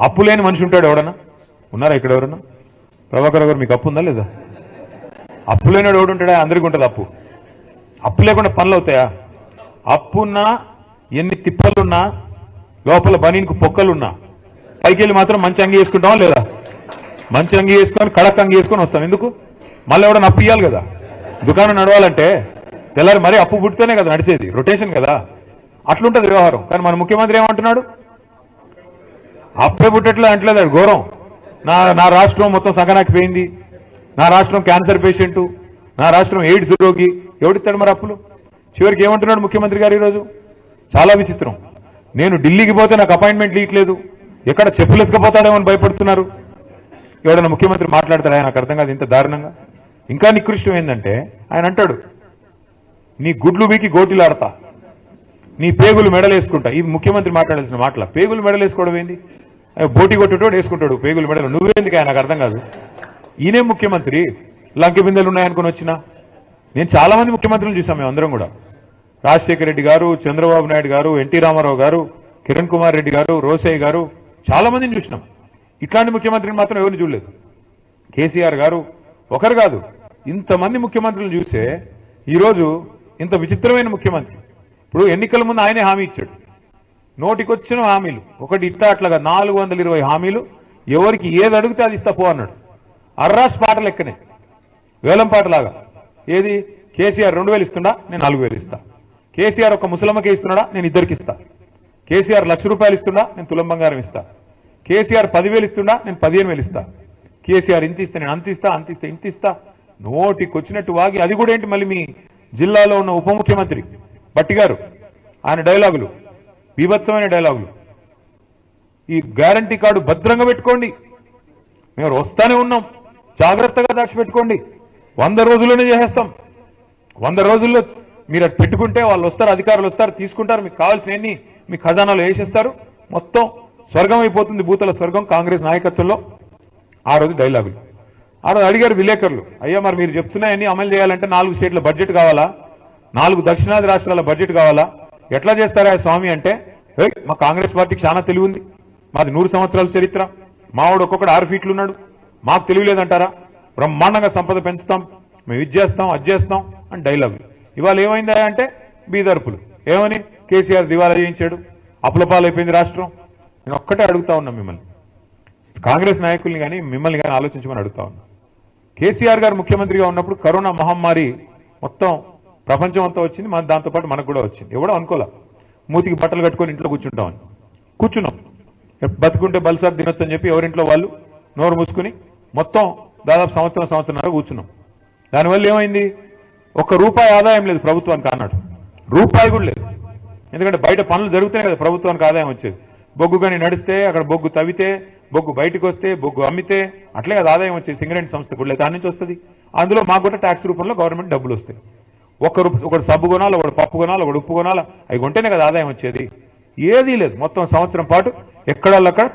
అప్పు లేని మనిషి ఉంటాడు ఎవడన్నా? ఉన్నారా ఇక్కడ ఎవరన్నా? ప్రభాకర్ గారు మీకు అప్పు ఉందా లేదా? అప్పు లేనివాడు ఎవడు ఉంటాడా? అందరికీ ఉంటుంది అప్పు. అప్పు లేకుండా పనులు అవుతాయా? అప్పున్నా ఎన్ని తిప్పలున్నా లోపల బనీనికి పొక్కలున్నా పైకి వెళ్ళి మాత్రం మంచి అంగి వేసుకుంటామా లేదా? మంచి అంగి వేసుకొని కడక్ అంగి వేసుకొని వస్తాం. ఎందుకు? మళ్ళీ ఎవడన్నా అప్పు ఇవ్వాలి కదా. దుకాణం నడవాలంటే తెల్లారి మరీ అప్పు పుట్టితేనే కదా నడిచేది, రొటేషన్ కదా. అట్లుంటుంది వ్యవహారం. కానీ మన ముఖ్యమంత్రి ఏమంటున్నాడు? అప్పే పుట్టట్లే అంటలేదు, ఘోరం. నా రాష్ట్రం మొత్తం సగనాకిపోయింది, నా రాష్ట్రం క్యాన్సర్ పేషెంటు, నా రాష్ట్రం ఎయిడ్స్ రోగి. ఎవడిస్తాడు మరి అప్పులు? చివరికి ఏమంటున్నాడు ముఖ్యమంత్రి గారు ఈరోజు? చాలా విచిత్రం. నేను ఢిల్లీకి పోతే నాకు అపాయింట్మెంట్ లీట్లేదు, ఎక్కడ చెప్పులు ఎత్తుకపోతాడేమో అని భయపడుతున్నారు. ఎవడన్నా ముఖ్యమంత్రి మాట్లాడతాడు? ఆయన నాకు అర్థం కాదు ఇంత దారుణంగా. ఇంకా నికృష్టం ఏంటంటే ఆయన అంటాడు, నీ గుడ్లు బీకి గోటిలాడతా, నీ పేగులు మెడలేసుకుంటా. ఇది ముఖ్యమంత్రి మాట్లాడాల్సిన మాటల. పేగులు మెడలేసుకోవడం ఏంది? బోటి కొట్టేటోడు వేసుకుంటాడు పేగులు మెడలు. నువ్వేందుకు? ఆయన నాకు అర్థం కాదు. ఈయనే ముఖ్యమంత్రి లంకె బిందెలు ఉన్నాయనుకుని వచ్చినా. నేను చాలా మంది ముఖ్యమంత్రులు చూసాం మేము అందరం కూడా. రాజశేఖర రెడ్డి గారు, చంద్రబాబు నాయుడు గారు, ఎన్టీ రామారావు గారు, కిరణ్ కుమార్ రెడ్డి గారు, రోసయ్య గారు, చాలా మందిని చూసినాం. ఇట్లాంటి ముఖ్యమంత్రిని మాత్రం ఎవరిని చూడలేదు. కేసీఆర్ గారు ఒకరు కాదు, ఇంతమంది ముఖ్యమంత్రులు చూసే ఈరోజు ఇంత విచిత్రమైన ముఖ్యమంత్రి. ఇప్పుడు ఎన్నికల ముందు ఆయనే హామీ ఇచ్చాడు, నోటికొచ్చిన హామీలు ఒకటి ఇట్లా అట్లాగా 420 హామీలు, ఎవరికి ఏది అడిగితే అది ఇస్తా పో అన్నాడు. అర్రాస్ పాట లెక్కనే, వేలం పాటలాగా. ఏది? కేసీఆర్ 2000 ఇస్తుండా, నేను 4000 ఇస్తా. కేసీఆర్ ఒక ముసలమ్మకే ఇస్తున్నాడా, నేను ఇద్దరికి ఇస్తా. కేసీఆర్ ₹1,00,000 ఇస్తుండా, నేను తులం బంగారం ఇస్తా. కేసీఆర్ 10,000 ఇస్తుండా, నేను 15,000 ఇస్తా. కేసీఆర్ ఇంత ఇస్తే నేను అంత ఇస్తా, అంత ఇస్తే ఇంత ఇస్తా. నోటికి వచ్చినట్టు వాగి. అది కూడా ఏంటి, మళ్ళీ మీ జిల్లాలో ఉన్న ఉప ముఖ్యమంత్రి భట్టి గారు, ఆయన డైలాగులు బీభత్సమైన డైలాగులు. ఈ గ్యారంటీ కార్డు భద్రంగా పెట్టుకోండి, మేము వస్తానే ఉన్నాం, జాగ్రత్తగా దాచిపెట్టుకోండి, 100 రోజుల్లోనే చేసేస్తాం. 100 రోజుల్లో మీరు అటు పెట్టుకుంటే వాళ్ళు వస్తారు, అధికారులు వస్తారు, తీసుకుంటారు, మీకు కావాల్సినవన్నీ మీ ఖజానాలో వేసేస్తారు, మొత్తం స్వర్గం అయిపోతుంది, భూతల స్వర్గం కాంగ్రెస్ నాయకత్వంలో. ఆ రోజు డైలాగులు. ఆ రోజు అడిగారు విలేకరులు, అయ్యా మరి మీరు చెప్తున్నాయన్నీ అమలు చేయాలంటే 4 స్టేట్ల బడ్జెట్ కావాలా, 4 దక్షిణాది రాష్ట్రాల బడ్జెట్ కావాలా, ఎట్లా చేస్తారా స్వామి అంటే, మా కాంగ్రెస్ పార్టీకి చాలా తెలివి ఉంది, మాది 100 సంవత్సరాల చరిత్ర, మావాడు ఒక్కొక్కడు 6 ఫీట్లు ఉన్నాడు, మాకు తెలియలేదంటారా, బ్రహ్మాండంగా సంపద పెంచుతాం, మేము ఇది చేస్తాం అది చేస్తాం అని డైలాగులు. ఇవాళ ఏమైందా అంటే బీదర్పులు. ఏమని? కేసీఆర్ దివాలా చేయించాడు, అప్పులపాలైపోయింది రాష్ట్రం. నేను ఒక్కటే అడుగుతా ఉన్నా మిమ్మల్ని, కాంగ్రెస్ నాయకుల్ని కానీ మిమ్మల్ని కానీ ఆలోచించమని అడుగుతా ఉన్నా. కేసీఆర్ గారు ముఖ్యమంత్రిగా ఉన్నప్పుడు కరోనా మహమ్మారి మొత్తం ప్రపంచం అంతా వచ్చింది, మన దాంతోపాటు మనకు కూడా వచ్చింది. ఎవడో అనుకోలే మూతికి బట్టలు కట్టుకొని ఇంట్లో కూర్చుంటామని. కూర్చున్నాం, బతుకుంటే బల్సార్ తినొచ్చు అని చెప్పి ఎవరింట్లో వాళ్ళు నోరు మూసుకుని మొత్తం దాదాపు సంవత్సరంన్నర కూర్చున్నాం. దానివల్ల ఏమైంది? ₹1 ఆదాయం లేదు ప్రభుత్వానికి అన్నాడు, రూపాయి కూడా లేదు. ఎందుకంటే బయట పనులు జరుగుతాయి కదా ప్రభుత్వానికి ఆదాయం వచ్చేది. బొగ్గు కానీ నడిస్తే, అక్కడ బొగ్గు తవ్వితే, బొగ్గు బయటకు వస్తే, బొగ్గు అమ్మితే, అట్లే కదా ఆదాయం వచ్చేది. సింగరేణి సంస్థ కూడా దాని నుంచి వస్తుంది. అందులో మాకు కూడా ట్యాక్స్ రూపంలో గవర్నమెంట్ డబ్బులు వస్తాయి. ఒకడు సబ్బు కొనాలి, ఒకడు పప్పు కొనాలి, ఒకడు ఉప్పు కొనాలి, అవి కొంటేనే కదా ఆదాయం వచ్చేది. ఏదీ లేదు. మొత్తం సంవత్సరం పాటు ఎక్కడక్కడ